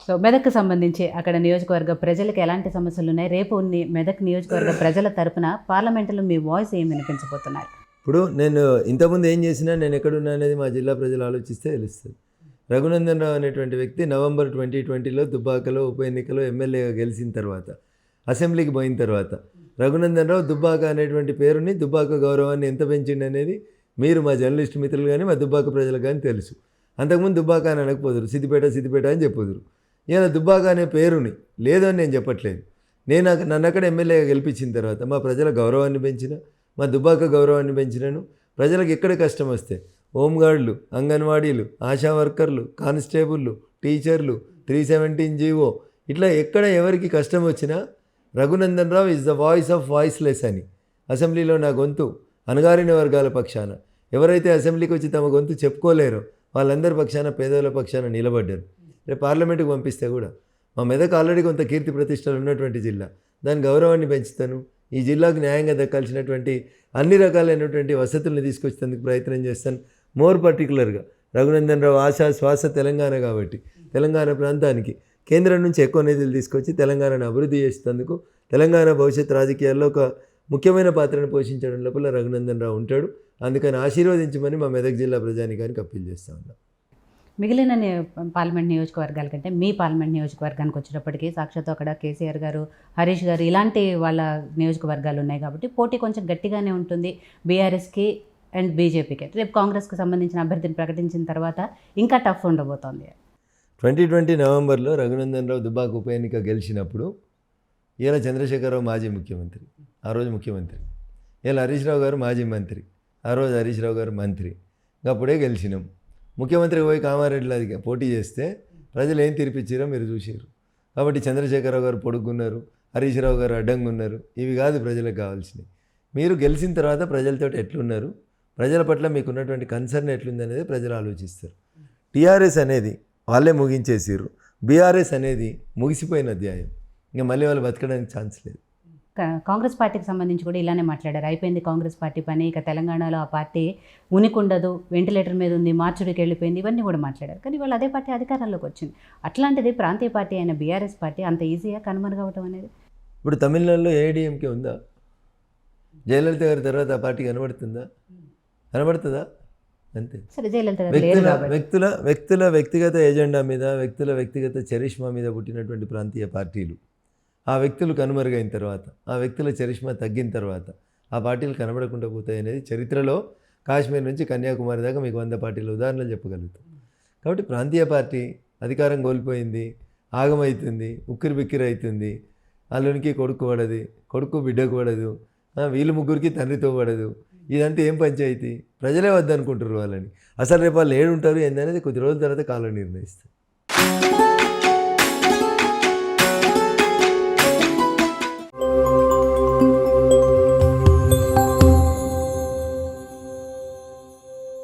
So మెదక్కి సంబంధించి అక్కడ నియోజకవర్గ ప్రజలకు ఎలాంటి సమస్యలు ఉన్నాయి, రేపు మెదక్ నియోజకవర్గ ప్రజల తరపున పార్లమెంటులో మీ వాయిస్ ఏం వినిపించబోతున్నారు? ఇప్పుడు నేను ఇంతకుముందు ఏం చేసినా నేను ఎక్కడున్నా అనేది మా జిల్లా ప్రజలు ఆలోచిస్తే తెలుస్తుంది. రఘునందన్ రావు అనేటువంటి వ్యక్తి నవంబర్ 2020లో దుబ్బాకలో ఉప ఎన్నికలో ఎమ్మెల్యేగా గెలిచిన తర్వాత అసెంబ్లీకి పోయిన తర్వాత రఘునందన్ రావు దుబ్బాక అనేటువంటి పేరుని, దుబ్బాక గౌరవాన్ని ఎంత పెంచింది అనేది మీరు మా జర్నలిస్ట్ మిత్రులు కానీ మా దుబ్బాక ప్రజలకు కానీ తెలుసు. అంతకుముందు దుబ్బాక అని అనకపోదురు, సిద్దిపేట అని చెప్పుదురు. ఇలా దుబ్బాక అనే పేరుని లేదని నేను చెప్పట్లేదు. నన్ను అక్కడ ఎమ్మెల్యేగా గెలిపించిన తర్వాత మా ప్రజల గౌరవాన్ని పెంచిన, మా దుబ్బాక గౌరవాన్ని పెంచినాను. ప్రజలకు ఎక్కడ కష్టం వస్తే హోంగార్డులు, అంగన్వాడీలు, ఆశా వర్కర్లు, కానిస్టేబుళ్ళు, టీచర్లు, 317 జీవో, ఇట్లా ఎక్కడ ఎవరికి కష్టం వచ్చినా Raghunandan Rao is the voice of voiceless అని అసెంబ్లీలో నా గొంతు అణగారిన వర్గాల పక్షాన, ఎవరైతే అసెంబ్లీకి వచ్చి తమ గొంతు చెప్పుకోలేరో వాళ్ళందరి పక్షాన, పేదల పక్షాన నిలబడ్డారు. రేపు పార్లమెంటుకు పంపిస్తే కూడా మా మెదక్ ఆల్రెడీ కొంత కీర్తి ప్రతిష్టలు ఉన్నటువంటి జిల్లా, దాని గౌరవాన్ని పెంచుతాను. ఈ జిల్లాకు న్యాయంగా దక్కాల్సినటువంటి అన్ని రకాలైనటువంటి వసతులను తీసుకొచ్చేందుకు ప్రయత్నం చేస్తాను. మోర్ పర్టికులర్గా రఘునందన్ రావు ఆశా శ్వాస తెలంగాణ కాబట్టి తెలంగాణ ప్రాంతానికి కేంద్రం నుంచి ఎక్కువ నిధులు తీసుకొచ్చి తెలంగాణను అభివృద్ధి చేసేందుకు, తెలంగాణ భవిష్యత్ రాజకీయాల్లో ఒక ముఖ్యమైన పాత్రను పోషించడం లోపల రఘునందన్ రావు ఉంటాడు. అందుకని ఆశీర్వదించమని మా మెదక్ జిల్లా ప్రజానికానికి అప్పీల్ చేస్తూ ఉన్నాం. మిగిలిన పార్లమెంట్ నియోజకవర్గాల కంటే మీ పార్లమెంట్ నియోజకవర్గానికి వచ్చేటప్పటికి సాక్షాత్తు అక్కడ కేసీఆర్ గారు, హరీష్ గారు ఇలాంటి వాళ్ళ నియోజకవర్గాలు ఉన్నాయి కాబట్టి పోటీ కొంచెం గట్టిగానే ఉంటుంది బీఆర్ఎస్కి అండ్ బీజేపీకి. రేపు కాంగ్రెస్కి సంబంధించిన అభ్యర్థిని ప్రకటించిన తర్వాత ఇంకా టఫ్ ఉండబోతోంది. 2020 నవంబర్లో రఘునందన్ రావు దుబ్బాక ఉప ఎన్నిక గెలిచినప్పుడు ఇలా చంద్రశేఖరరావు మాజీ ముఖ్యమంత్రి, ఆ రోజు ముఖ్యమంత్రి. ఇలా హరీష్ రావు గారు మాజీ మంత్రి, ఆ రోజు హరీష్ రావు గారు మంత్రి. అప్పుడే గెలిచినాం. ముఖ్యమంత్రికి పోయి కామారెడ్డిలో అది పోటీ చేస్తే ప్రజలు ఏం తీర్పిచ్చారో మీరు చూసారు. కాబట్టి చంద్రశేఖరరావు గారు పొడుగున్నారు, హరీష్ రావు గారు అడ్డంగా ఉన్నారు. ఇవి కాదు ప్రజలకు కావాల్సినవి. మీరు గెలిచిన తర్వాత ప్రజలతో ఎట్లున్నారు, ప్రజల పట్ల మీకు ఉన్నటువంటి కన్సర్న్ ఎట్లుంది అనేది ప్రజలు ఆలోచిస్తారు. టీఆర్ఎస్ అనేది వాళ్ళే ముగించేసారు, బీఆర్ఎస్ అనేది ముగిసిపోయిన అధ్యాయం. ఇంకా మళ్ళీ వాళ్ళు బతకడానికి ఛాన్స్ లేదు. కాంగ్రెస్ పార్టీకి సంబంధించి కూడా ఇలానే మాట్లాడారు. అయిపోయింది కాంగ్రెస్ పార్టీ పని, ఇక తెలంగాణలో ఆ పార్టీ ఉనికుండదు, వెంటిలేటర్ మీద ఉంది, మార్చుడికి వెళ్ళిపోయింది, ఇవన్నీ కూడా మాట్లాడారు. కానీ వాళ్ళు అదే పార్టీ అధికారంలోకి వచ్చింది. అట్లాంటిది ప్రాంతీయ పార్టీ అయిన బీఆర్ఎస్ పార్టీ అంత ఈజీగా కనుమరుగవటం అనేది. ఇప్పుడు తమిళనాడులో ఏఐడిఎంకే ఉందా? జయలలిత గారి తర్వాత ఆ పార్టీ కనబడుతుందా? అంతే. సరే, జయలలిత వ్యక్తుల వ్యక్తిగత ఎజెండా మీద, వ్యక్తుల వ్యక్తిగత చరిష్మా మీద పుట్టినటువంటి ప్రాంతీయ పార్టీలు, ఆ వ్యక్తులు కనుమరుగైన తర్వాత, ఆ వ్యక్తుల చరిష్మా తగ్గిన తర్వాత ఆ పార్టీలు కనబడకుండా పోతాయి అనేది చరిత్రలో కాశ్మీర్ నుంచి కన్యాకుమారి దాకా మీకు 100 పార్టీల ఉదాహరణలు చెప్పగలుగుతాం. కాబట్టి ప్రాంతీయ పార్టీ అధికారం కోల్పోయింది, ఆగమవుతుంది, ఉక్కిరి బిక్కిరి అవుతుంది. అల్లునికి కొడుకు పడదు, కొడుకు బిడ్డకు పడదు, వీళ్ళు ముగ్గురికి తండ్రితో పడదు. ఇదంతా ఏం పంచాయితీ? ప్రజలే వద్దనుకుంటారు వాళ్ళని. అసలు రేపు వాళ్ళు ఏడుంటారు ఏందనేది కొద్ది రోజుల తర్వాత కాలం నిర్ణయిస్తారు.